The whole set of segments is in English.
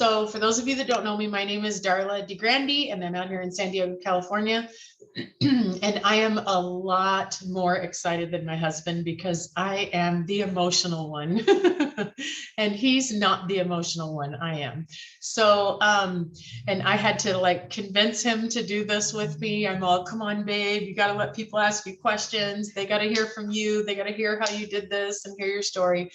So for those of you that don't know me, my name is Darla DeGrandi, and I'm out here in San Diego, California. And I am a lot more excited than my husband because I am the emotional one and he's not the emotional one. I am. So, and I had to like convince him to do this with me. I'm all, come on, babe, you got to let people ask you questions. They got to hear from you. They got to hear how you did this and hear your story.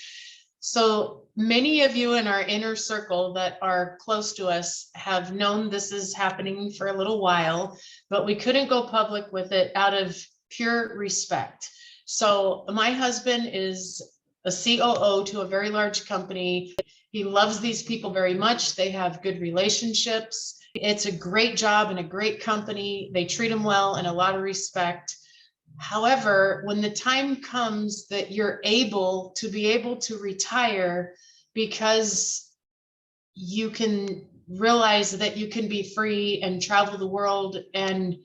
So many of you in our inner circle that are close to us have known this is happening for a little while, but we couldn't go public with it out of pure respect. So my husband is a COO to a very large company. He loves these people very much. They have good relationships. It's a great job and a great company. They treat him well and a lot of respect. However, when the time comes that you're able to retire because you can realize that you can be free and travel the world and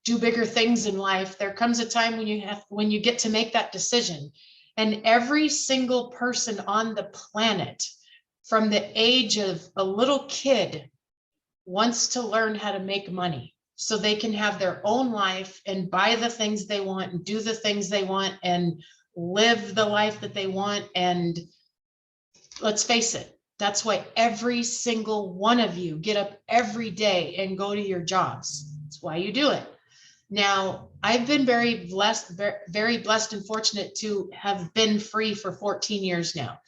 do bigger things in life, there comes a time when you get to make that decision. And every single person on the planet from the age of a little kid wants to learn how to make money, so they can have their own life and buy the things they want and do the things they want and live the life that they want. And let's face it, that's why every single one of you get up every day and go to your jobs. That's why you do it. Now, I've been very blessed and fortunate to have been free for 14 years now.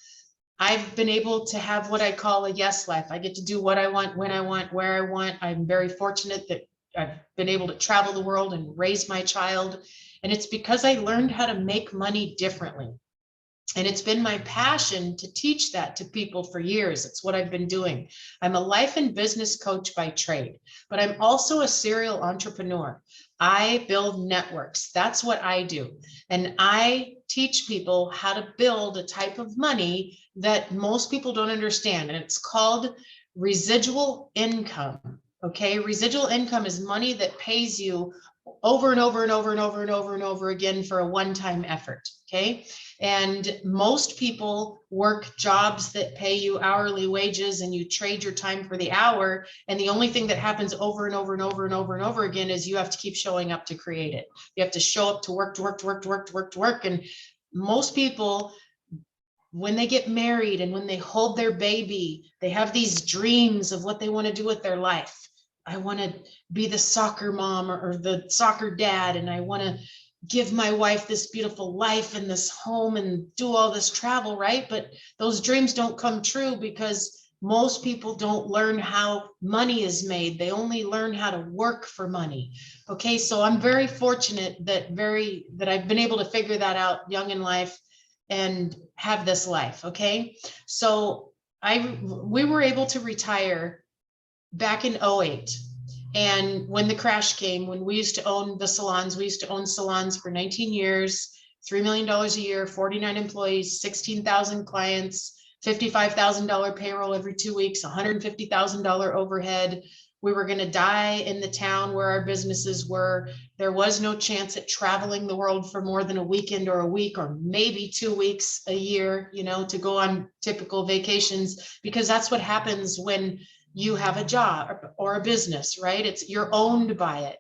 I've been able to have what I call a yes life. I get to do what I want, when I want, where I want. I'm very fortunate that I've been able to travel the world and raise my child. And it's because I learned how to make money differently. And it's been my passion to teach that to people for years. It's what I've been doing. I'm a life and business coach by trade, but I'm also a serial entrepreneur. I build networks. That's what I do. And I teach people how to build a type of money that most people don't understand. And it's called residual income. Okay, residual income is money that pays you over and over and over and over and over and over again for a one-time effort. Okay, and most people work jobs that pay you hourly wages and you trade your time for the hour. And the only thing that happens over and over and over and over and over again is you have to keep showing up to create it. You have to show up to work. And most people, when they get married and when they hold their baby, they have these dreams of what they want to do with their life. I want to be the soccer mom or the soccer dad, and I want to give my wife this beautiful life and this home and do all this travel, right? But those dreams don't come true because most people don't learn how money is made. They only learn how to work for money. Okay, so I'm very fortunate that I've been able to figure that out young in life and have this life. Okay, so we were able to retire back in 08. And when the crash came, when we used to own the salons, we used to own salons for 19 years, $3 million a year, 49 employees, 16,000 clients, $55,000 payroll every 2 weeks, $150,000 overhead. We were going to die in the town where our businesses were. There was no chance at traveling the world for more than a weekend or a week or maybe 2 weeks a year, to go on typical vacations, because that's what happens when you have a job or a business, right? You're owned by it.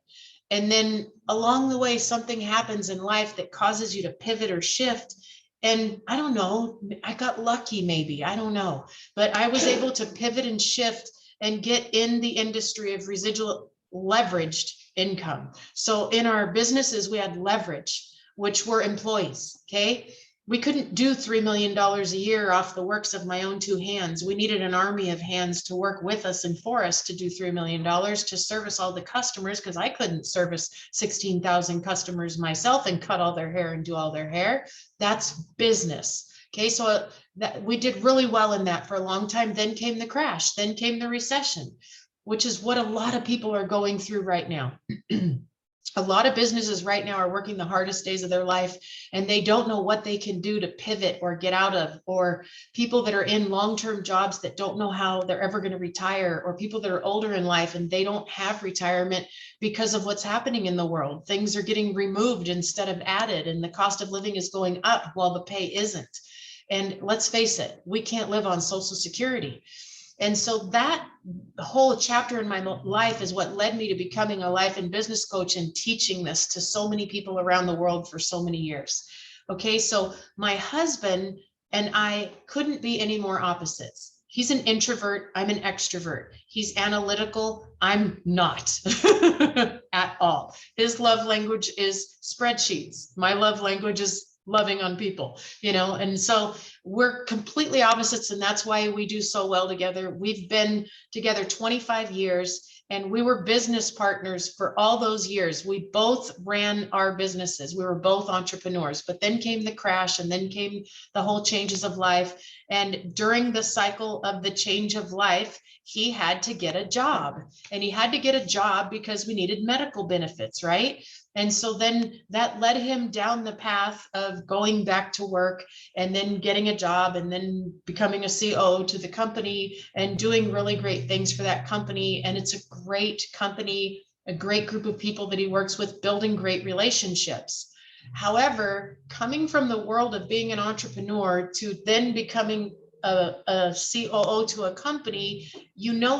And then along the way, something happens in life that causes you to pivot or shift. And I don't know, I got lucky maybe, I don't know, but I was able to pivot and shift and get in the industry of residual leveraged income. So in our businesses, we had leverage, which were employees, okay? We couldn't do $3 million a year off the works of my own two hands. We needed an army of hands to work with us and for us to do $3 million to service all the customers, because I couldn't service 16,000 customers myself and cut all their hair and do all their hair. That's business. Okay, so we did really well in that for a long time. Then came the crash, then came the recession, which is what a lot of people are going through right now. A lot of businesses right now are working the hardest days of their life, and they don't know what they can do to pivot or get out of, or people that are in long-term jobs that don't know how they're ever going to retire, or people that are older in life and they don't have retirement because of what's happening in the world. Things are getting removed instead of added, and the cost of living is going up while the pay isn't. And let's face it, we can't live on Social Security. And so that whole chapter in my life is what led me to becoming a life and business coach and teaching this to so many people around the world for so many years. Okay, so my husband and I couldn't be any more opposites. He's an introvert, I'm an extrovert. He's analytical, I'm not at all. His love language is spreadsheets. My love language is loving on people, and so we're completely opposites, and that's why we do so well together. We've been together 25 years, and we were business partners for all those years. We both ran our businesses. We were both entrepreneurs, but then came the crash, and then came the whole changes of life. And during the cycle of the change of life, he had to get a job, and he had to get a job because we needed medical benefits, right? And so then that led him down the path of going back to work and then getting a job and then becoming a COO to the company and doing really great things for that company. And it's a great company, a great group of people that he works with, building great relationships. However, coming from the world of being an entrepreneur to then becoming a COO to a company,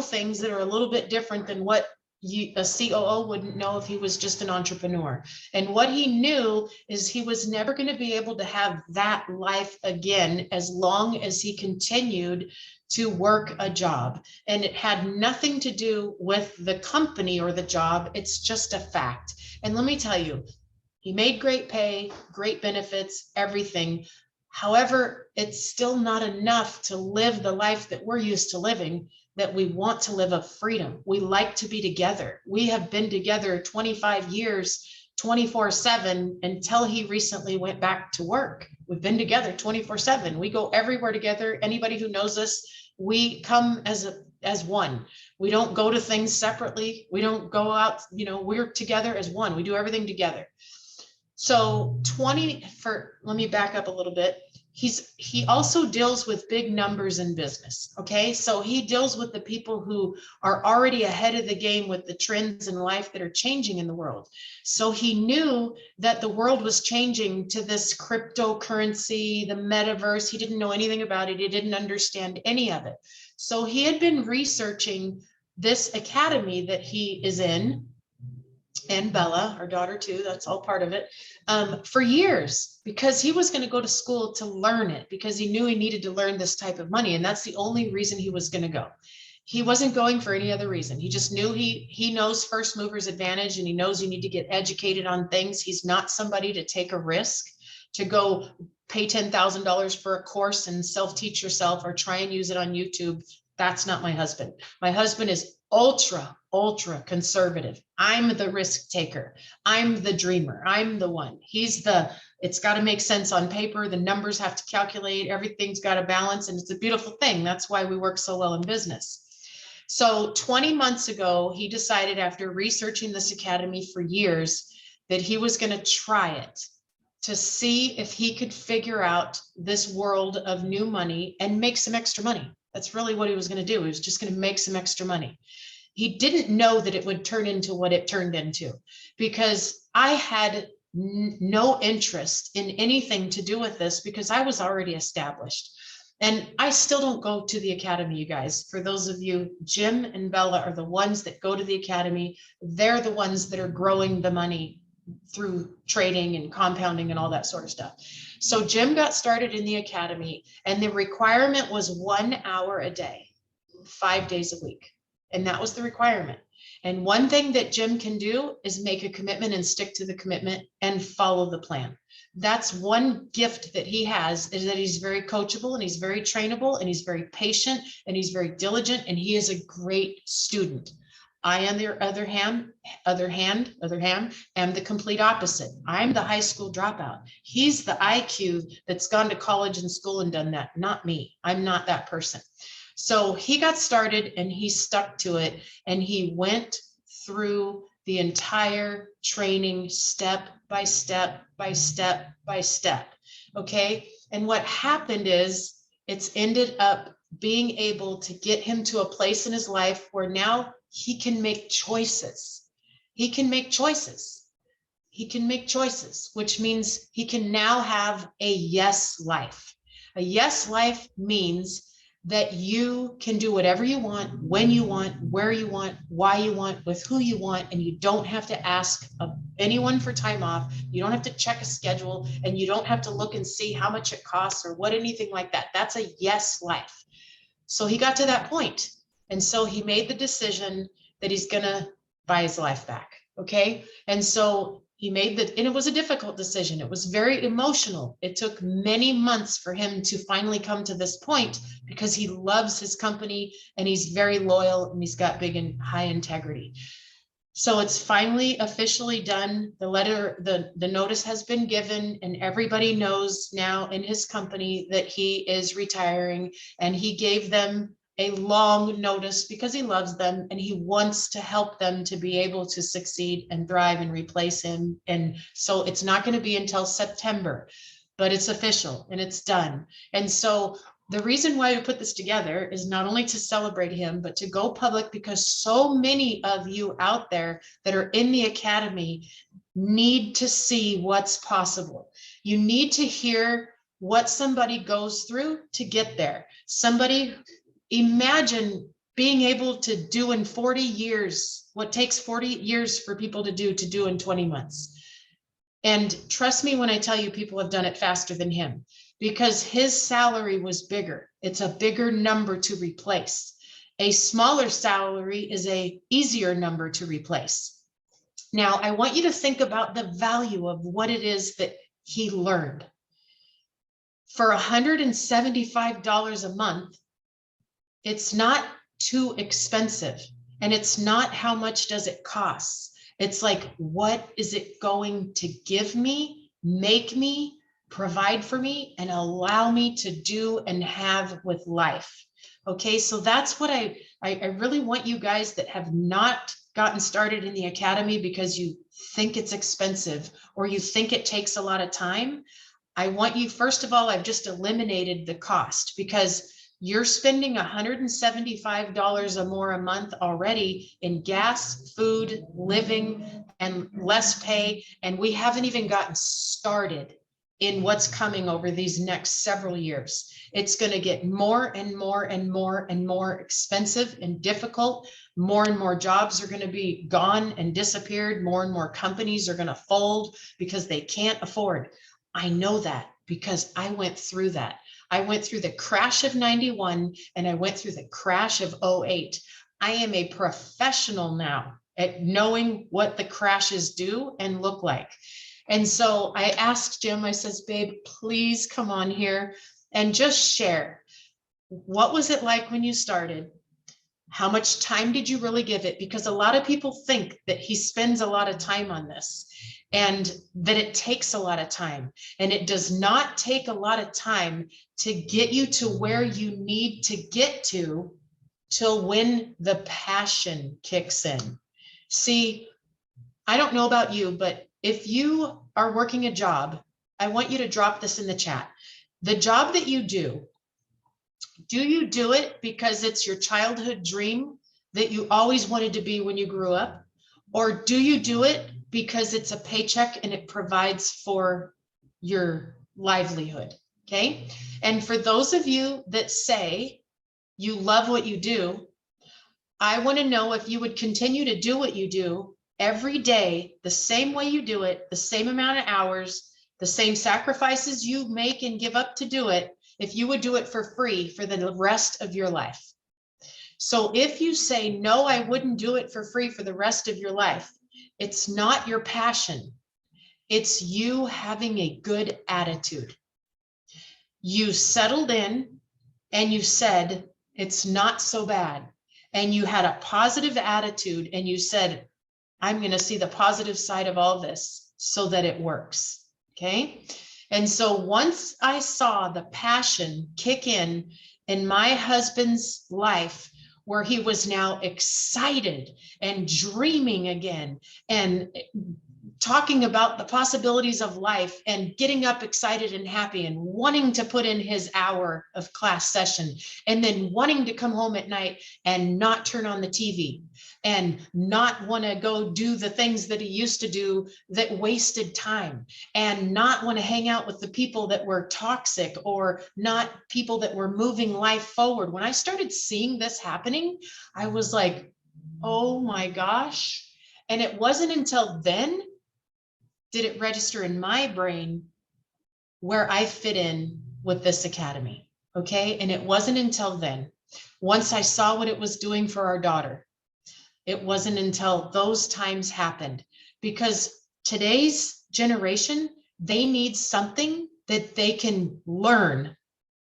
things that are a little bit different than what a COO wouldn't know if he was just an entrepreneur. And what he knew is he was never going to be able to have that life again as long as he continued to work a job. And it had nothing to do with the company or the job. It's just a fact. And let me tell you, he made great pay, great benefits, everything. However, it's still not enough to live the life that we're used to living, that we want to live of freedom. We like to be together. We have been together 25 years, 24/7, until he recently went back to work. We've been together 24/7. We go everywhere together. Anybody who knows us, we come as one. We don't go to things separately. We don't go out, we're together as one. We do everything together. So let me back up a little bit. He also deals with big numbers in business. Okay. So he deals with the people who are already ahead of the game with the trends in life that are changing in the world. So he knew that the world was changing to this cryptocurrency, the metaverse. He didn't know anything about it. He didn't understand any of it. So he had been researching this academy that he is in, and Bella, our daughter too, that's all part of it, for years, because he was going to go to school to learn it, because he knew he needed to learn this type of money. And that's the only reason he was going to go. He wasn't going for any other reason. He just knew he knows first mover's advantage, and he knows you need to get educated on things. He's not somebody to take a risk, to go pay $10,000 for a course and self-teach yourself or try and use it on YouTube. That's not my husband. My husband is ultra conservative. I'm the risk taker. I'm the dreamer. I'm the one. It's got to make sense on paper. The numbers have to calculate. Everything's got to balance. And it's a beautiful thing. That's why we work so well in business. So 20 months ago, he decided, after researching this academy for years, that he was going to try it to see if he could figure out this world of new money and make some extra money. That's really what he was going to do. He was just going to make some extra money. He didn't know that it would turn into what it turned into, because I had no interest in anything to do with this, because I was already established. And I still don't go to the academy, you guys. For those of you, Jim and Bella are the ones that go to the academy. They're the ones that are growing the money through trading and compounding and all that sort of stuff. So Jim got started in the academy, and the requirement was 1 hour a day, 5 days a week. And that was the requirement. And one thing that Jim can do is make a commitment and stick to the commitment and follow the plan. That's one gift that he has, is that he's very coachable, and he's very trainable, and he's very patient, and he's very diligent, and he is a great student. I, on the other hand, am the complete opposite. I'm the high school dropout. He's the IQ that's gone to college and school and done that. Not me. I'm not that person. So he got started, and he stuck to it, and he went through the entire training step by step by step by step. Okay. And what happened is, it's ended up being able to get him to a place in his life where now he can make choices. He can make choices. He can make choices, which means he can now have a yes life. A yes life means that you can do whatever you want, when you want, where you want, why you want, with who you want, and you don't have to ask anyone for time off. You don't have to check a schedule, and you don't have to look and see how much it costs or what, anything like that. That's a yes life. So he got to that point. And so he made the decision that he's gonna buy his life back. Okay. And so he made and it was a difficult decision. It was very emotional. It took many months for him to finally come to this point because he loves his company and he's very loyal and he's got big and high integrity. So it's finally officially done. The letter, the notice has been given, and everybody knows now in his company that he is retiring, and he gave them a long notice because he loves them and he wants to help them to be able to succeed and thrive and replace him. And so it's not going to be until September, but it's official and it's done. And so the reason why we put this together is not only to celebrate him, but to go public, because so many of you out there that are in the academy need to see what's possible. You need to hear what somebody goes through to get there. Somebody, imagine being able to do in 40 years, what takes 40 years for people to do in 20 months. And trust me when I tell you, people have done it faster than him, because his salary was bigger. It's a bigger number to replace. A smaller salary is a easier number to replace. Now, I want you to think about the value of what it is that he learned. For $175 a month, it's not too expensive, and it's not how much does it cost. It's like, what is it going to give me, make me, provide for me, and allow me to do and have with life. Okay, so that's what I really want you guys that have not gotten started in the academy because you think it's expensive or you think it takes a lot of time. I want you, first of all, I've just eliminated the cost, because you're spending $175 or more a month already in gas, food, living, and less pay. And we haven't even gotten started in what's coming over these next several years. It's going to get more and more and more and more expensive and difficult. More and more jobs are going to be gone and disappeared. More and more companies are going to fold because they can't afford. I know that because I went through that. I went through the crash of 91 and I went through the crash of 08. I am a professional now at knowing what the crashes do and look like. And so I asked Jim, I says, babe, please come on here and just share. What was it like when you started? How much time did you really give it? Because a lot of people think that he spends a lot of time on this and that it takes a lot of time. And it does not take a lot of time to get you to where you need to get to till when the passion kicks in. See, I don't know about you, but if you are working a job, I want you to drop this in the chat. The job that you do you do it because it's your childhood dream that you always wanted to be when you grew up? Or do you do it because it's a paycheck and it provides for your livelihood? Okay. And for those of you that say you love what you do, I want to know if you would continue to do what you do every day, the same way you do it, the same amount of hours, the same sacrifices you make and give up to do it, if you would do it for free for the rest of your life. So if you say, no, I wouldn't do it for free for the rest of your life, it's not your passion. It's you having a good attitude. You settled in and you said, it's not so bad. And you had a positive attitude and you said, I'm going to see the positive side of all this so that it works. Okay. And so once I saw the passion kick in my husband's life, where he was now excited and dreaming again and talking about the possibilities of life and getting up excited and happy and wanting to put in his hour of class session and then wanting to come home at night and not turn on the TV and not want to go do the things that he used to do that wasted time and not want to hang out with the people that were toxic or not people that were moving life forward. When I started seeing this happening, I was like, oh my gosh. And it wasn't until then did it register in my brain where I fit in with this academy. Okay. And it wasn't until then, once I saw what it was doing for our daughter, it wasn't until those times happened, because today's generation, they need something that they can learn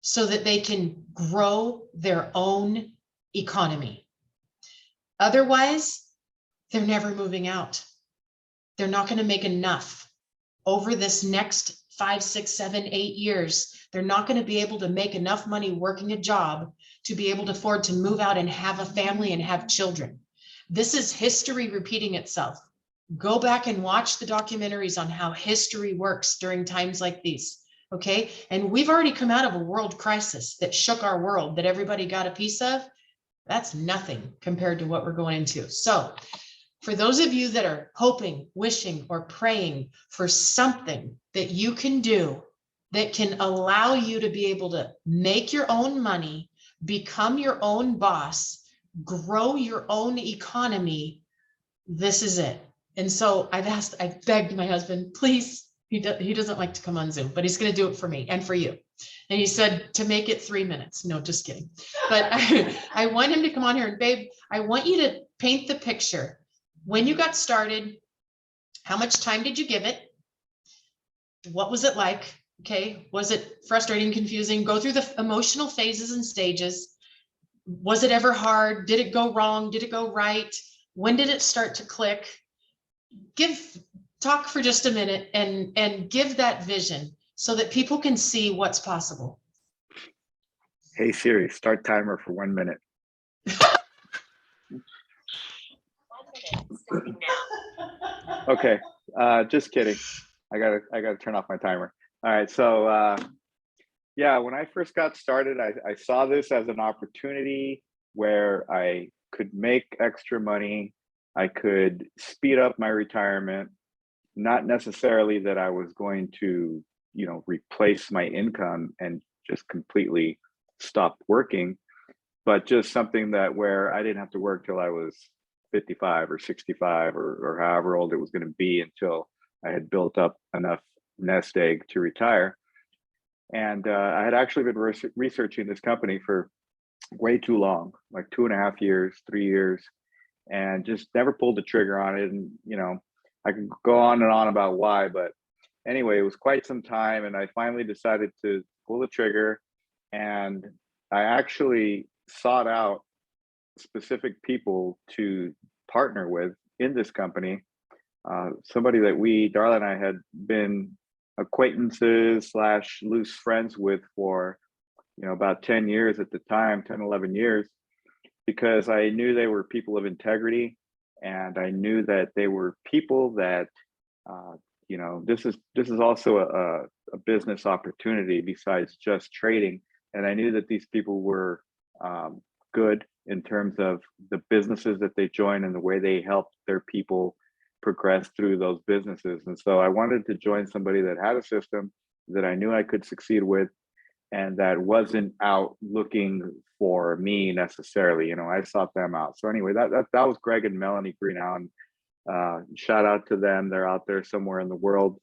so that they can grow their own economy. Otherwise, they're never moving out. They're not going to make enough over this next 5, 6, 7, 8 years. They're not going to be able to make enough money working a job to be able to afford to move out and have a family and have children. This is history repeating itself. Go back and watch the documentaries on how history works during times like these. Okay. And we've already come out of a world crisis that shook our world, that everybody got a piece of. That's nothing compared to what we're going into. So for those of you that are hoping, wishing, or praying for something that you can do that can allow you to be able to make your own money, become your own boss, grow your own economy, this is it. And so I begged my husband, please, he doesn't like to come on Zoom, but he's going to do it for me and for you. And he said to make it 3 minutes. No, just kidding. But I want him to come on here, and babe, I want you to paint the picture. When you got started, how much time did you give it? What was it like? Okay. Was it frustrating, confusing? Go through the emotional phases and stages. Was it ever hard? Did it go wrong? Did it go right? When did it start to click? Talk for just a minute and give that vision so that people can see what's possible. Hey Siri, start timer for 1 minute. Okay, just kidding. I gotta turn off my timer. All right, so yeah, when I first got started, I saw this as an opportunity where I could make extra money. I could speed up my retirement. Not necessarily that I was going to, replace my income and just completely stop working, but just something that where I didn't have to work till I was 55 or 65 or however old it was going to be until I had built up enough nest egg to retire. And I had actually been researching this company for way too long, like 2.5 years, 3 years, and just never pulled the trigger on it. And, I could go on and on about why, but anyway, it was quite some time. And I finally decided to pull the trigger, and I actually sought out specific people to partner with in this company. Somebody that Darla and I had been acquaintances / loose friends with for, about 10 years at the time, 10, 11 years, because I knew they were people of integrity. And I knew that they were people that, this is also a business opportunity besides just trading. And I knew that these people were good in terms of the businesses that they joined and the way they helped their people progress through those businesses. And so I wanted to join somebody that had a system that I knew I could succeed with, and that wasn't out looking for me necessarily. I sought them out. So anyway, that was Greg and Melanie Greenhound. Shout out to them. They're out there somewhere in the world,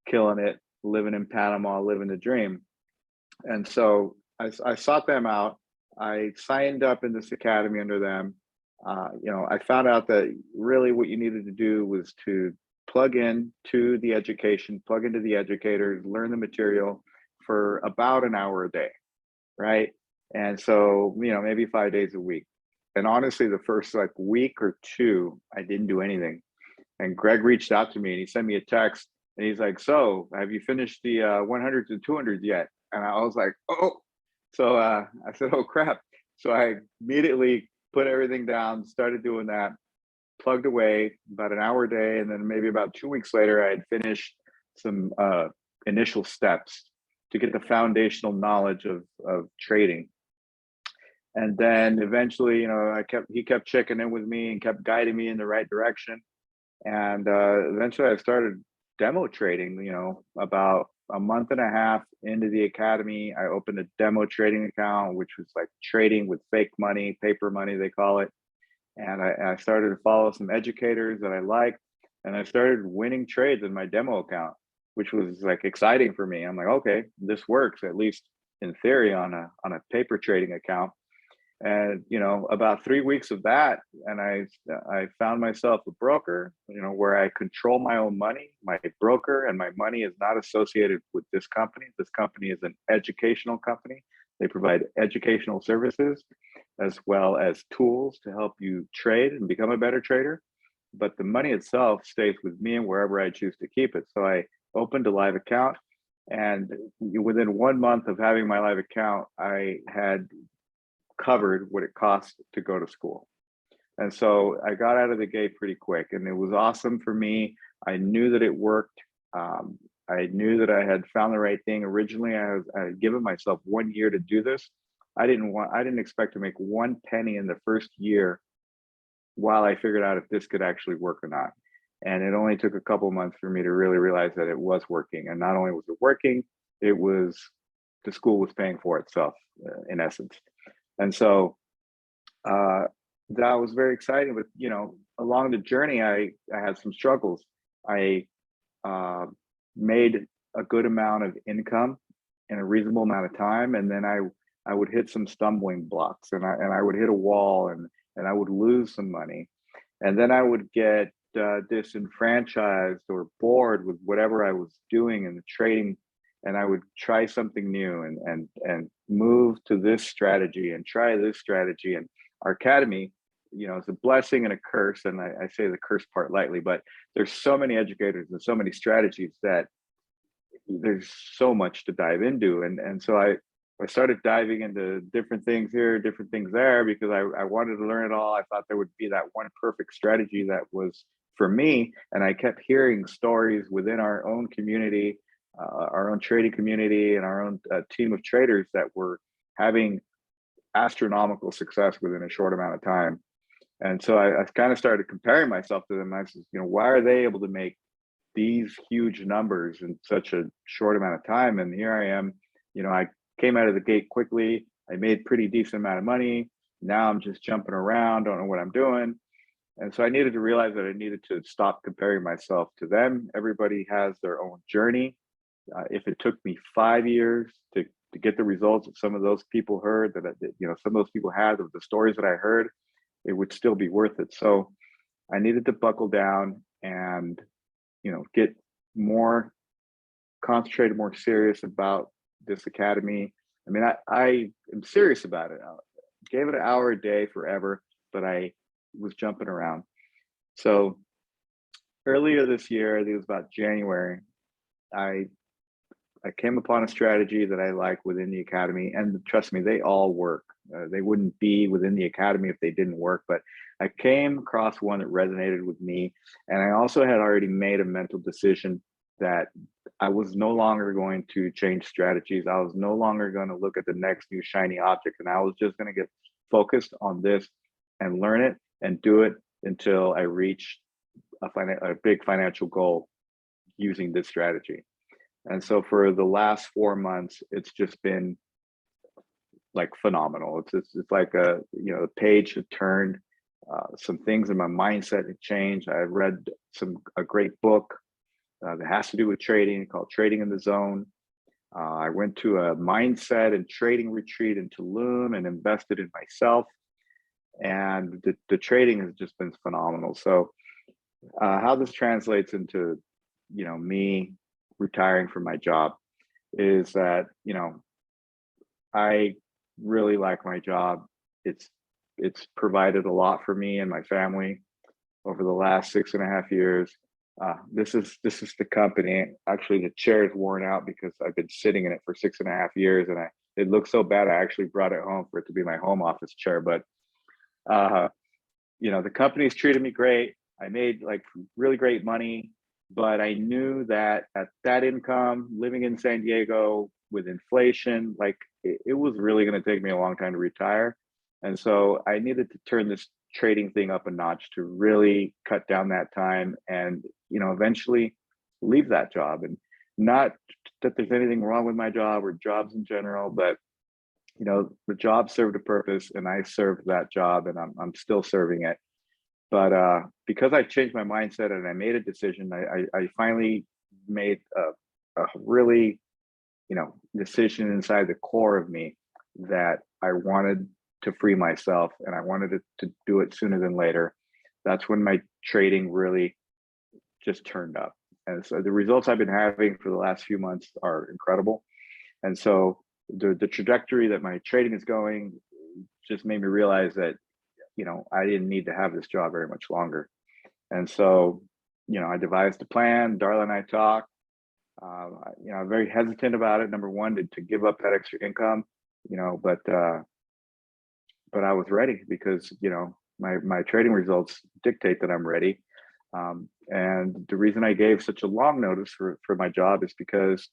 killing it, living in Panama, living the dream. And so I sought them out. I signed up in this academy under them. I found out that really what you needed to do was to plug in to the education, plug into the educators, learn the material for about an hour a day, right? And so, maybe 5 days a week. And honestly, the first week or two, I didn't do anything. And Greg reached out to me and he sent me a text and he's like, so have you finished the 100s and 200s yet? And I was like, oh. So I said, oh crap. So I immediately put everything down, started doing that. plugged away about an hour a day. And then maybe about 2 weeks later, I had finished some initial steps to get the foundational knowledge of trading. And then eventually, he kept checking in with me and kept guiding me in the right direction. And eventually I started demo trading, about a month and a half into the academy. I opened a demo trading account, which was like trading with fake money, paper money, they call it. And I started to follow some educators that I liked, and I started winning trades in my demo account, which was like exciting for me. I'm like, okay, this works, at least in theory, on a paper trading account. And about 3 weeks of that, and I found myself a broker, where I control my own money. My broker and my money is not associated with this company. This company is an educational company. They provide educational services as well as tools to help you trade and become a better trader. But the money itself stays with me and wherever I choose to keep it. So I opened a live account, and within 1 month of having my live account, I had covered what it cost to go to school. And so I got out of the gate pretty quick, and it was awesome for me. I knew that it worked. I knew that I had found the right thing. Originally, I had given myself 1 year to do this. I didn't expect to make 1 penny in the first year while I figured out if this could actually work or not. And it only took a couple months for me to really realize that it was working. And not only was it working, the school was paying for itself, in essence. And so that was very exciting. But along the journey, I had some struggles. I made a good amount of income in a reasonable amount of time, and then I would hit some stumbling blocks, and I would hit a wall, and I would lose some money, and then I would get disenfranchised or bored with whatever I was doing in the trading, and I would try something new and move to this strategy and try this strategy. And our academy, it's a blessing and a curse. And I say the curse part lightly, but there's so many educators and so many strategies that there's so much to dive into. And so I started diving into different things here, different things there, because I wanted to learn it all. I thought there would be that one perfect strategy that was for me. And I kept hearing stories within our own community, our own trading community, and our own team of traders that were having astronomical success within a short amount of time. And so I kind of started comparing myself to them. I said, why are they able to make these huge numbers in such a short amount of time? And here I am, I came out of the gate quickly. I made pretty decent amount of money. Now I'm just jumping around, don't know what I'm doing. And so I needed to realize that I needed to stop comparing myself to them. Everybody has their own journey. If it took me 5 years to get the results that some of those people heard, that some of those people had, of the stories that I heard, it would still be worth it. So I needed to buckle down and get more concentrated, more serious about this academy. I mean, I am serious about it. I gave it an hour a day forever, but I was jumping around. So earlier this year, I think it was about January, I came upon a strategy that I like within the academy, and trust me, they all work. They wouldn't be within the academy if they didn't work, but I came across one that resonated with me. And I also had already made a mental decision that I was no longer going to change strategies. I was no longer going to look at the next new shiny object, and I was just going to get focused on this and learn it and do it until I reach a big financial goal using this strategy. And so for the last 4 months, it's just been like phenomenal. It's like the page had turned. Some things in my mindset had changed. I read a great book that has to do with trading called Trading in the Zone. I went to a mindset and trading retreat in Tulum and invested in myself. And the trading has just been phenomenal. So how this translates into me retiring from my job is that I really like my job. It's provided a lot for me and my family over the last 6.5 years. This is the company. Actually, the chair is worn out because I've been sitting in it for 6.5 years, and it looks so bad. I actually brought it home for it to be my home office chair. But the company's treated me great. I made like really great money, but I knew that at that income, living in San Diego with inflation, like it was really going to take me a long time to retire. And so I needed to turn this trading thing up a notch to really cut down that time and, eventually leave that job. And not that there's anything wrong with my job or jobs in general, but the job served a purpose and I served that job and I'm still serving it. But because I changed my mindset and I made a decision, I finally made a really, decision inside the core of me that I wanted to free myself and I wanted to do it sooner than later. That's when my trading really just turned up. And so the results I've been having for the last few months are incredible. And so the trajectory that my trading is going just made me realize that, I didn't need to have this job very much longer. And so, I devised a plan. Darla and I talked. I'm very hesitant about it. Number one, to give up that extra income, but I was ready because, my trading results dictate that I'm ready. And the reason I gave such a long notice for my job is because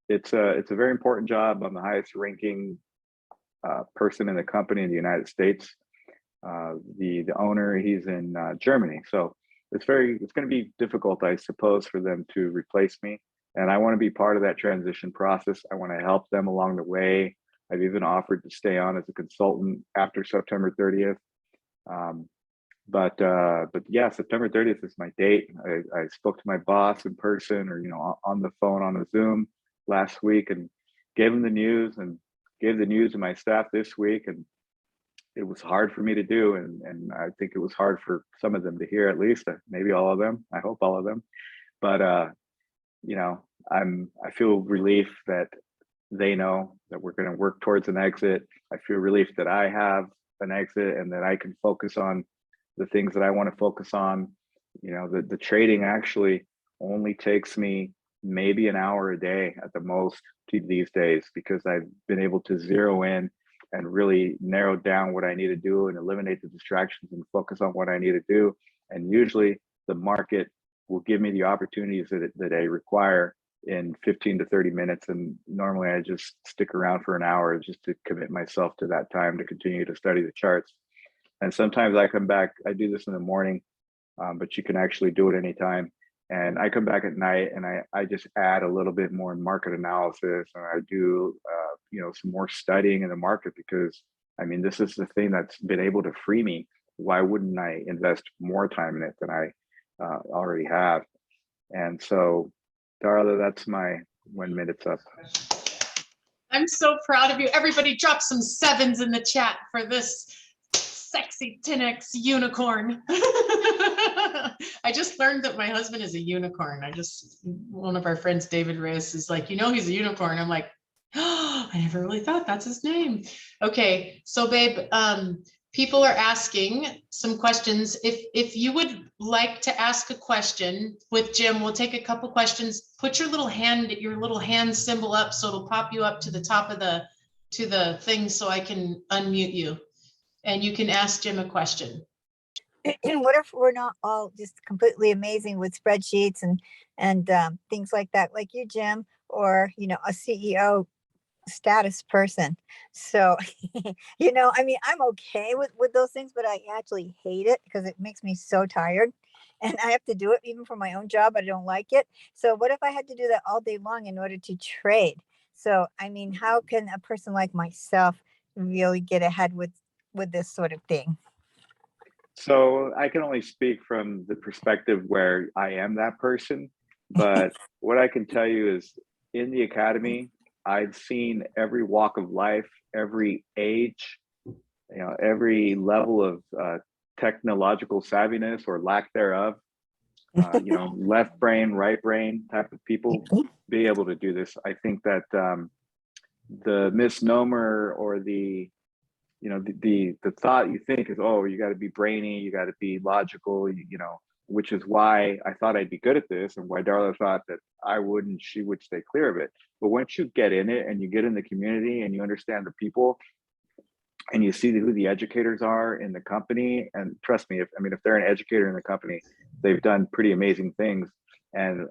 it's a very important job. I'm the highest ranking person in the company in the United States. The owner, he's in Germany, so it's going to be difficult, I suppose, for them to replace me. And I want to be part of that transition process. I want to help them along the way. I've even offered to stay on as a consultant after September 30th. But yeah, September 30th is my date. I spoke to my boss in person or, on the phone on a Zoom last week and gave him the news and gave the news to my staff this week. And it was hard for me to do. And I think it was hard for some of them to hear, at least, maybe all of them. I hope all of them. But, I feel relief that they know that we're going to work towards an exit. I feel relief that I have an exit and that I can focus on the things that I want to focus on. The trading actually only takes me maybe an hour a day at the most these days, because I've been able to zero in and really narrow down what I need to do and eliminate the distractions and focus on what I need to do. And usually the market will give me the opportunities that I require in 15 to 30 minutes. And normally I just stick around for an hour just to commit myself to that time to continue to study the charts. And sometimes I come back, I do this in the morning, but you can actually do it anytime. And I come back at night and I just add a little bit more market analysis and I do, some more studying in the market, because this is the thing that's been able to free me. Why wouldn't I invest more time in it than I already have? And so, Darla, that's my 1 minute's up. I'm so proud of you. Everybody drop some sevens in the chat for this sexy 10X unicorn. I just learned that my husband is a unicorn. One of our friends, David Reyes, is like, he's a unicorn. I'm like, oh, I never really thought that's his name. Okay, so babe, people are asking some questions. If you would like to ask a question with Jim, we'll take a couple questions. Put your little hand symbol up so it'll pop you up to the top of the thing so I can unmute you. And you can ask Jim a question. And what if we're not all just completely amazing with spreadsheets and things like that, like you, Jim, or a CEO status person? So I'm okay with those things, but I actually hate it because it makes me so tired, and I have to do it even for my own job. I don't like it. So what if I had to do that all day long in order to trade? So how can a person like myself really get ahead with this sort of thing? So I can only speak from the perspective where I am that person, but what I can tell you is in the academy, I've seen every walk of life, every age, every level of technological savviness or lack thereof, left brain, right brain type of people be able to do this. I think that the misnomer or the thought you think is, oh, you got to be brainy, you got to be logical, which is why I thought I'd be good at this and why Darla thought that she would stay clear of it. But once you get in it and you get in the community and you understand the people, and you see who the educators are in the company. And trust me, if they're an educator in the company, they've done pretty amazing things. And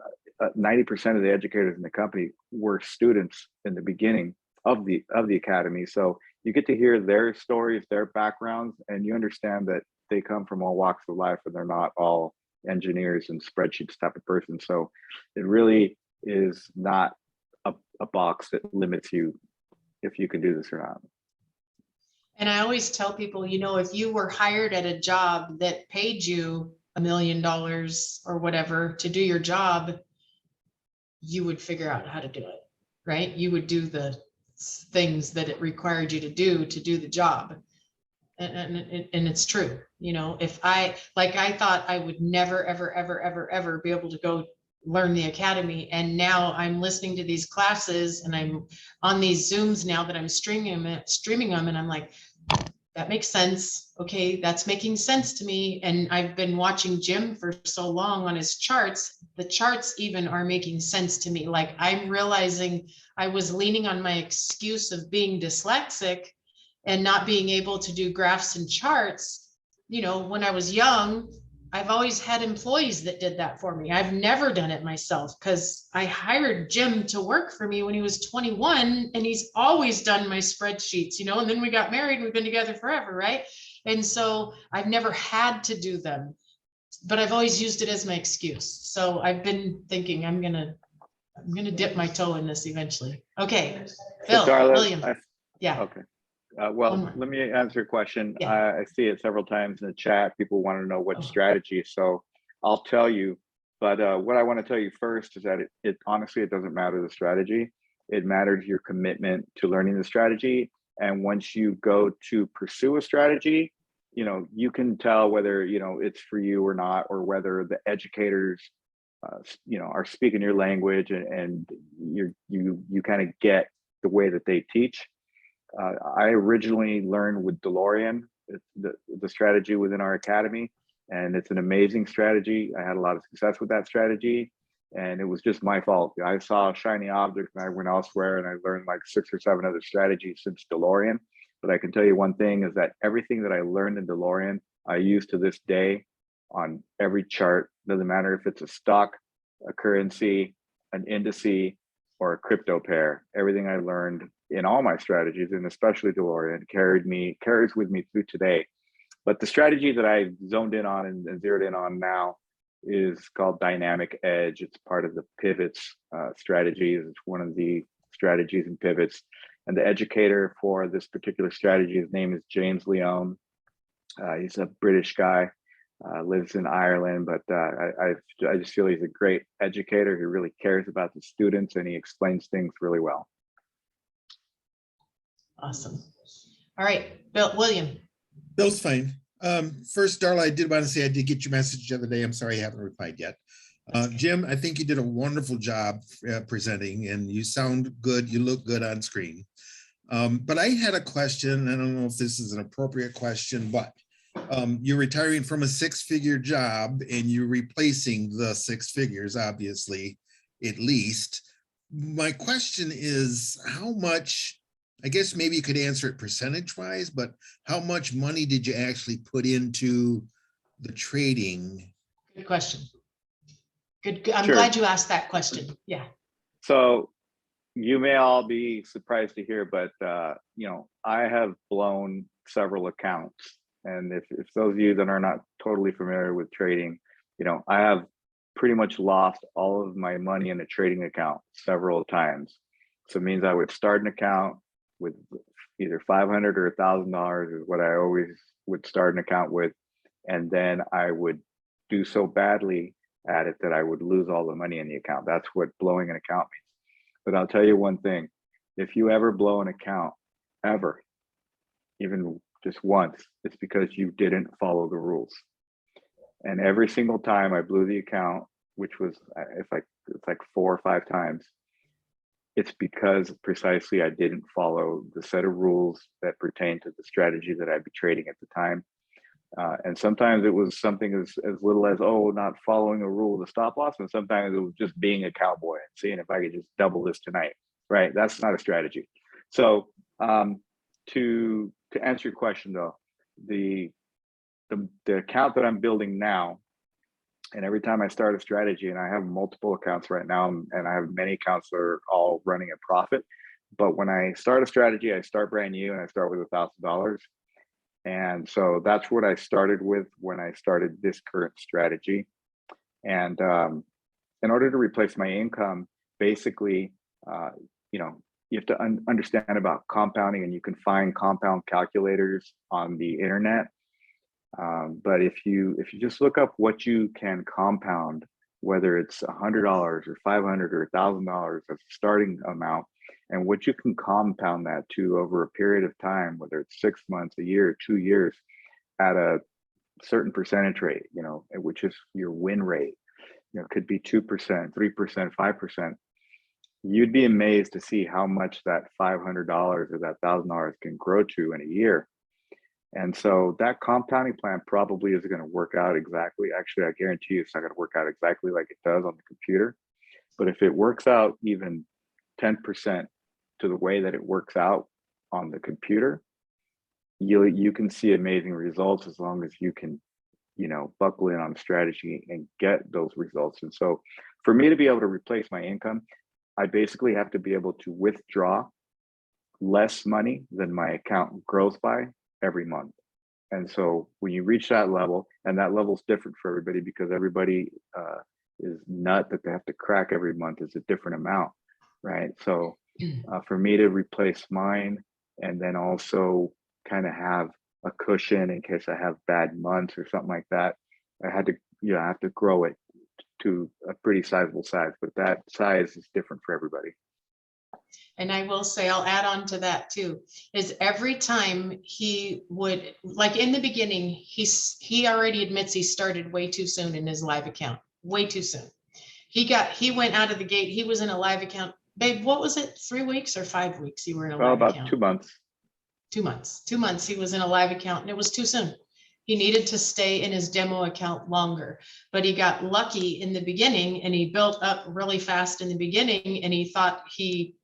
90% of the educators in the company were students in the beginning of the academy. So you get to hear their stories, their backgrounds, and you understand that they come from all walks of life, and they're not all engineers and spreadsheets type of person. So it really is not a box that limits you if you can do this or not. And I always tell people, you know, if you were hired at a job that paid you $1 million or whatever to do your job, you would figure out how to do it, right? You would do the things that it required you to do the job. And it's true, you know, if I thought I would never, ever be able to go learn the academy. And now I'm listening to these classes and I'm on these Zooms now that I'm streaming them. And I'm like, that makes sense. Okay, that's making sense to me. And I've been watching Jim for so long on his charts. The charts even are making sense to me. Like I'm realizing I was leaning on my excuse of being dyslexic and not being able to do graphs and charts. You know, when I was young, I've always had employees that did that for me. I've never done it myself because I hired Jim to work for me when he was 21 and he's always done my spreadsheets, you know, and then we got married, we've been together forever, right? And so I've never had to do them, but I've always used it as my excuse. So I've been thinking I'm gonna dip my toe in this eventually. Okay, Bill, So Darla, William, yeah. okay. Well, One more. let me answer a question. Yeah. I see it several times in the chat. People want to know what Oh. strategy. So I'll tell you, but what I want to tell you first is that it honestly, it doesn't matter the strategy. It matters your commitment to learning the strategy. And once you go to pursue a strategy, you know, you can tell whether, you know, it's for you or not, or whether the educators, you know, are speaking your language and you kind of get the way that they teach. I originally learned with DeLorean, the strategy within our academy, and it's an amazing strategy. I had a lot of success with that strategy, and it was just my fault. I saw a shiny object and I went elsewhere and I learned like 6 or 7 other strategies since DeLorean. But I can tell you one thing is that everything that I learned in DeLorean, I use to this day on every chart. Doesn't matter if it's a stock, a currency, an indice, or a crypto pair. Everything I learned in all my strategies, and especially DeLorean, carries with me through today. But the strategy that I zoned in on and zeroed in on now is called Dynamic Edge. It's part of the pivots strategies. It's one of the strategies and pivots. And the educator for this particular strategy, his name is James Leone. He's a British guy, lives in Ireland, but I just feel he's a great educator. He really cares about the students and he explains things really well. Awesome. All right, William. Bill's fine. First, Darla, I did want to say I did get your message the other day. I'm sorry I haven't replied yet. Jim, I think you did a wonderful job presenting, and you sound good. You look good on screen. But I had a question. I don't know if this is an appropriate question, but you're retiring from a 6-figure job and you're replacing the 6 figures, obviously, at least. My question is, how much, I guess maybe you could answer it percentage wise, but how much money did you actually put into the trading? Good question. Good. I'm Sure. glad you asked that question. Yeah. So you may all be surprised to hear, but you know, I have blown several accounts. And if those of you that are not totally familiar with trading, you know, I have pretty much lost all of my money in a trading account several times. So it means I would start an account with either $500 or $1,000 is what I always would start an account with. And then I would do so badly at it that I would lose all the money in the account. That's what blowing an account means. But I'll tell you one thing, if you ever blow an account, ever, even just once, it's because you didn't follow the rules. And every single time I blew the account, which was it's like 4 or 5 times, it's because precisely I didn't follow the set of rules that pertain to the strategy that I'd be trading at the time. And sometimes it was something as little as, oh, not following a rule of the stop loss. And sometimes it was just being a cowboy and seeing if I could just double this tonight, right? That's not a strategy. So to to answer your question though, the account that I'm building now, and every time I start a strategy, and I have multiple accounts right now, and I have many accounts that are all running a profit. But when I start a strategy, I start brand new and I start with $1,000. And so that's what I started with when I started this current strategy. And in order to replace my income, basically, you know, you have to understand about compounding, and you can find compound calculators on the internet. But if you just look up what you can compound, whether it's $100 or $500 or $1,000 as a starting amount, and what you can compound that to over a period of time, whether it's 6 months, a year, 2 years, at a certain percentage rate, you know, which is your win rate, you know, could be 2%, 3%, 5%. You'd be amazed to see how much that $500 or that $1,000 can grow to in a year. And so that compounding plan probably isn't going to work out exactly. Actually, I guarantee you it's not going to work out exactly like it does on the computer. But if it works out even 10% to the way that it works out on the computer, you can see amazing results as long as you can, you know, buckle in on strategy and get those results. And so for me to be able to replace my income, I basically have to be able to withdraw less money than my account grows by every month. And so when you reach that level, and that level is different for everybody because everybody is nut that they have to crack every month is a different amount, right? So for me to replace mine and then also kind of have a cushion in case I have bad months or something like that, I had to, you know, I have to grow it to a pretty sizable size, but that size is different for everybody. And I will say, I'll add on to that too, is every time he would, like in the beginning, he already admits he started way too soon in his live account, way too soon. He went out of the gate, he was in a live account. Babe, what was it? 3 weeks or 5 weeks you were in a live About account? 2 months. 2 months. 2 months he was in a live account, and it was too soon. He needed to stay in his demo account longer, but he got lucky in the beginning and he built up really fast in the beginning, and he thought he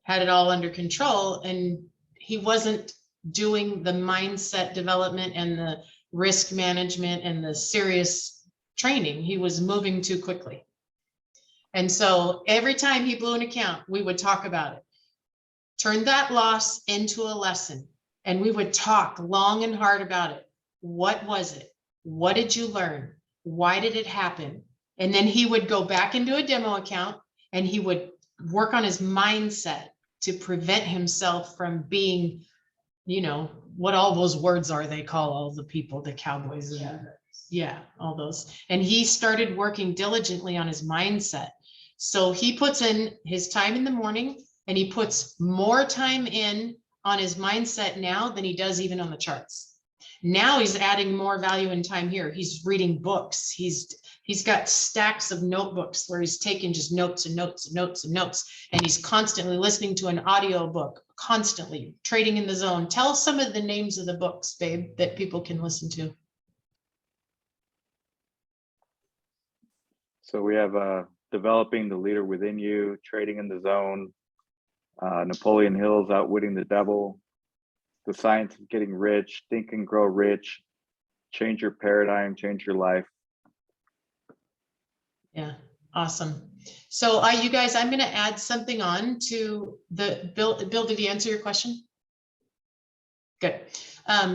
had it all under control, and he wasn't doing the mindset development and the risk management and the serious training. He was moving too quickly. And so every time he blew an account, we would talk about it. Turn that loss into a lesson. And we would talk long and hard about it. What was it? What did you learn? Why did it happen? And then he would go back into a demo account and he would work on his mindset to prevent himself from being, you know, what all those words are they call all the people, the cowboys. Yeah, all those. And he started working diligently on his mindset. So he puts in his time in the morning, and he puts more time in on his mindset now than he does even on the charts. Now he's adding more value and time here. He's reading books. He's got stacks of notebooks where he's taking just notes and notes and notes and notes. And he's constantly listening to an audio book, constantly trading in the zone. Tell some of the names of the books, babe, that people can listen to. So we have Developing the Leader Within You, Trading in the Zone, Napoleon Hill's Outwitting the Devil, The Science of Getting Rich, Think and Grow Rich, Change Your Paradigm, Change Your Life. Yeah, awesome. So you guys, I'm going to add something on to the Bill. Bill, did he answer your question? Good.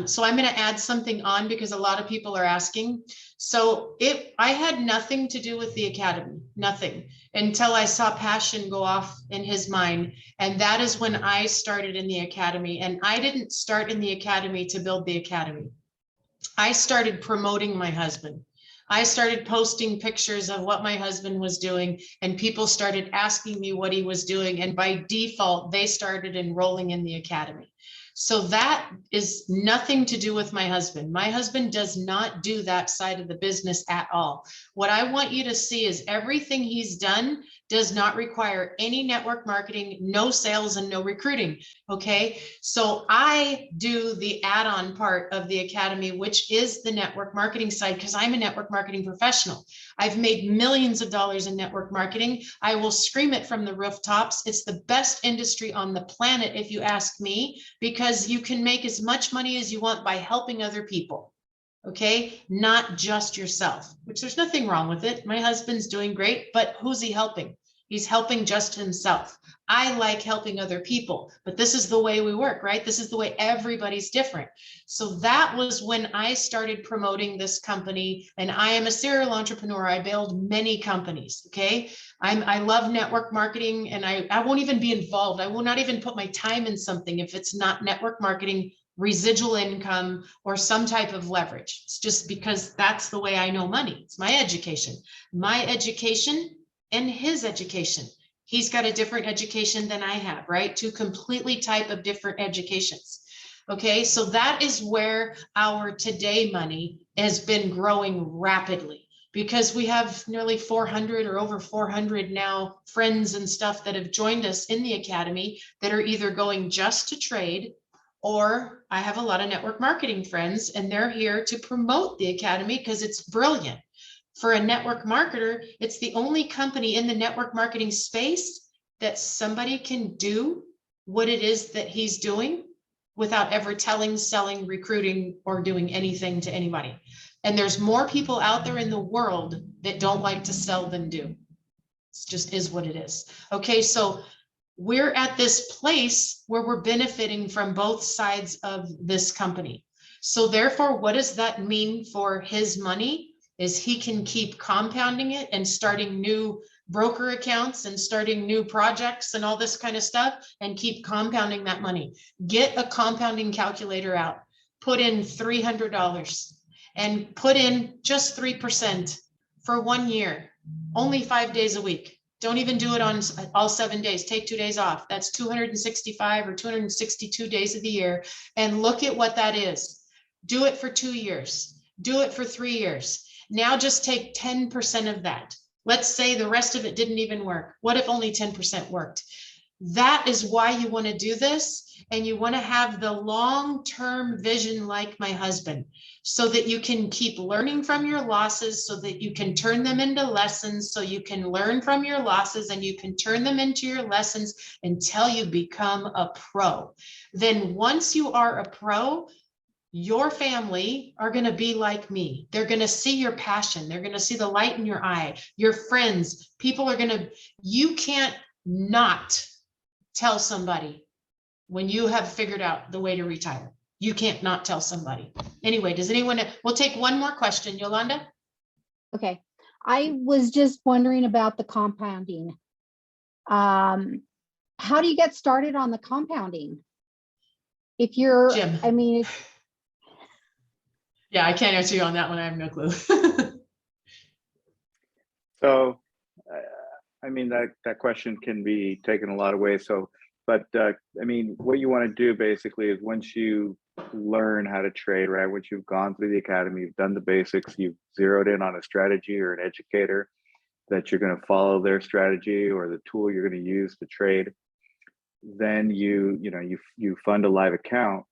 So I'm going to add something on because a lot of people are asking. So I had nothing to do with the academy, nothing, until I saw passion go off in his mind. And that is when I started in the academy. And I didn't start in the academy to build the academy. I started promoting my husband. I started posting pictures of what my husband was doing, and people started asking me what he was doing. And by default, they started enrolling in the academy. So that is nothing to do with my husband. My husband does not do that side of the business at all. What I want you to see is everything he's done does not require any network marketing, no sales, and no recruiting. Okay, so I do the add-on part of the academy, which is the network marketing side, because I'm a network marketing professional. I've made millions of dollars in network marketing. I will scream it from the rooftops. It's the best industry on the planet, if you ask me, because because you can make as much money as you want by helping other people. Okay, not just yourself, which there's nothing wrong with it. My husband's doing great, but who's he helping? He's helping just himself. I like helping other people, but this is the way we work, right? This is the way everybody's different. So that was when I started promoting this company, and I am a serial entrepreneur. I build many companies. Okay. I love network marketing, and I won't even be involved. I will not even put my time in something if it's not network marketing, residual income, or some type of leverage. It's just because that's the way I know money. It's my education and his education. He's got a different education than I have, right? Two completely type of different educations. Okay, so that is where our today money has been growing rapidly, because we have nearly 400 or over 400 now friends and stuff that have joined us in the academy that are either going just to trade, or I have a lot of network marketing friends and they're here to promote the academy because it's brilliant. For a network marketer, it's the only company in the network marketing space that somebody can do what it is that he's doing without ever telling, selling, recruiting, or doing anything to anybody. And there's more people out there in the world that don't like to sell than do. It just is what it is. Okay, so we're at this place where we're benefiting from both sides of this company. So therefore, what does that mean for his money? Is he can keep compounding it and starting new broker accounts and starting new projects and all this kind of stuff, and keep compounding that money. Get a compounding calculator out, put in $300 and put in just 3% for 1 year, only 5 days a week. Don't even do it on all 7 days. Take 2 days off. That's 265 or 262 days of the year. And look at what that is. Do it for 2 years. Do it for 3 years. Now just take 10% of that. Let's say the rest of it didn't even work. What if only 10% worked? That is why you want to do this. And you want to have the long-term vision like my husband, so that you can keep learning from your losses, so that you can turn them into lessons, so you can learn from your losses and you can turn them into your lessons until you become a pro. Then once you are a pro, your family are going to be like me. They're going to see your passion. They're going to see the light in your eye. Your friends, people are going to, you can't not tell somebody when you have figured out the way to retire. You can't not tell somebody. Anyway, does anyone, we'll take one more question, Yolanda. Okay, I was just wondering about the compounding. How do you get started on the compounding? If you're, Jim. I mean, Yeah, I can't answer you on that one. I have no clue. So, I mean, that question can be taken a lot of ways. So, but I mean, what you want to do basically is, once you learn how to trade, right? Once you've gone through the academy, you've done the basics, you've zeroed in on a strategy or an educator that you're going to follow their strategy or the tool you're going to use to trade. Then you fund a live account,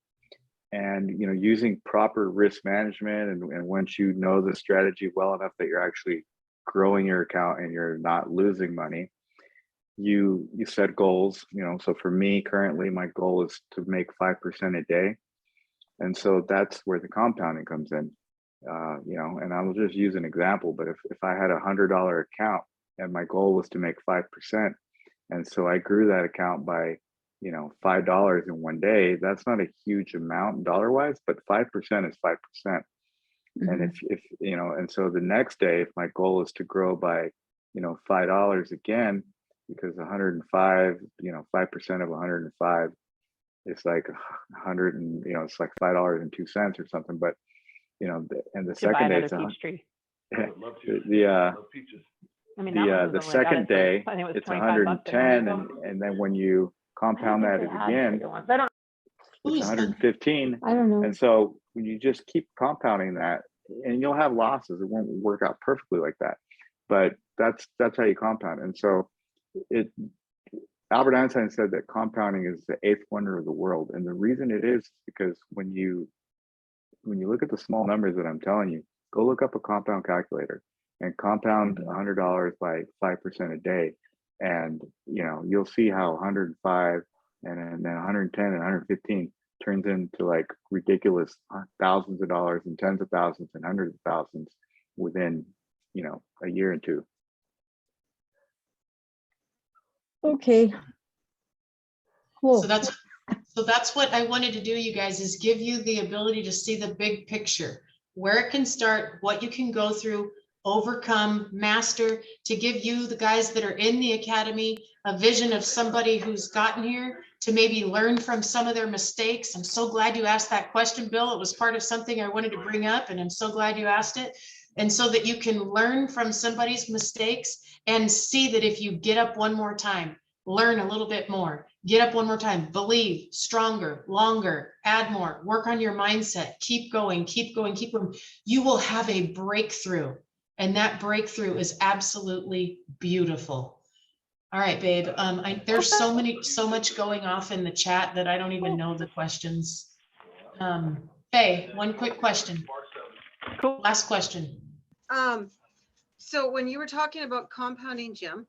and using proper risk management, and once you know the strategy well enough that you're actually growing your account and you're not losing money, you set goals. So for me currently, my goal is to make 5% a day, and so that's where the compounding comes in. And I will just use an example, but if I had $100 account and my goal was to make 5%, and so I grew that account by $5 in 1 day, that's not a huge amount dollar wise, but 5% is 5%. And if and so the next day, if my goal is to grow by $5 again, because 105, 5% of 105 is like 100, and it's like $5.02 or something. But and the second day, it's the second day it's 110, and then when you compound that again, it's 115. I don't know. And so when you just keep compounding that, and you'll have losses, it won't work out perfectly like that, but that's how you compound. And so Albert Einstein said that compounding is the eighth wonder of the world. And the reason it is because when you look at the small numbers that I'm telling you, go look up a compound calculator and compound $100 by 5% a day. And you'll see how 105 and then 110 and 115 turns into like ridiculous thousands of dollars and tens of thousands and hundreds of thousands within, you know, a year or two. Okay. Cool. So that's what I wanted to do, you guys, is give you the ability to see the big picture, where it can start, what you can go through, overcome, master, to give you, the guys that are in the academy, a vision of somebody who's gotten here to maybe learn from some of their mistakes. I'm so glad you asked that question, Bill. It was part of something I wanted to bring up, and I'm so glad you asked it. And so that you can learn from somebody's mistakes and see that if you get up one more time, learn a little bit more, get up one more time, believe, stronger, longer, add more, work on your mindset, keep going, keep going, keep going. You will have a breakthrough, and that breakthrough is absolutely beautiful. All right, babe. There's so much going off in the chat that I don't even know the questions. Faye, one quick question. Cool. Last question. So when you were talking about compounding, Jim,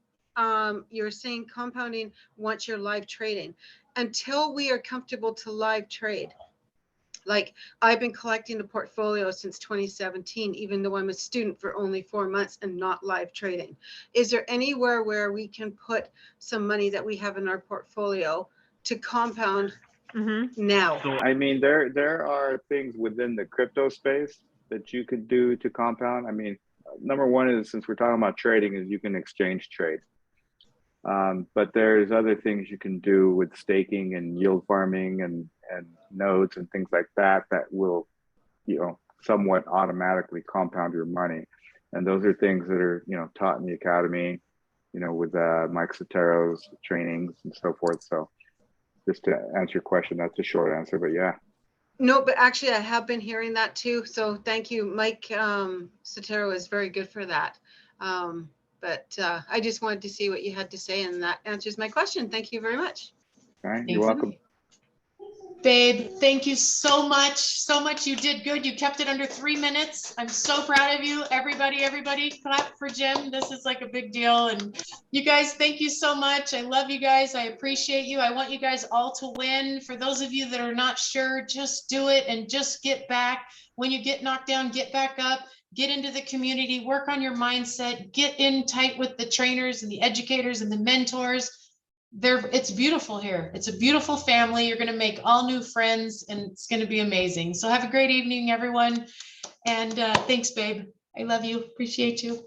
you were saying compounding once you're live trading. Until we are comfortable to live trade, like I've been collecting a portfolio since 2017, even though I'm a student for only 4 months and not live trading. Is there anywhere where we can put some money that we have in our portfolio to compound now? I mean, there are things within the crypto space that you could do to compound. I mean, number one is, since we're talking about trading, is you can exchange trade. But there's other things you can do with staking and yield farming and nodes and things like that that will, you know, somewhat automatically compound your money. And those are things that are, you know, taught in the academy, you know, with Mike Sotero's trainings and so forth. So just to answer your question, that's a short answer, but yeah. No, but actually I have been hearing that too. So thank you. Mike Sotero is very good for that. But I just wanted to see what you had to say, and that answers my question. Thank you very much. All right, Thank you're you. welcome. Babe, thank you so much. So much. You did good. You kept it under 3 minutes. I'm so proud of you. Everybody clap for Jim. This is like a big deal. And you guys, thank you so much. I love you guys. I appreciate you. I want you guys all to win. For those of you that are not sure, just do it and just get back. When you get knocked down, get back up. Get into the community, work on your mindset, get in tight with the trainers and the educators and the mentors. It's beautiful here. It's a beautiful family. You're going to make all new friends, and it's going to be amazing. So have a great evening, everyone. And thanks, babe. I love you. Appreciate you.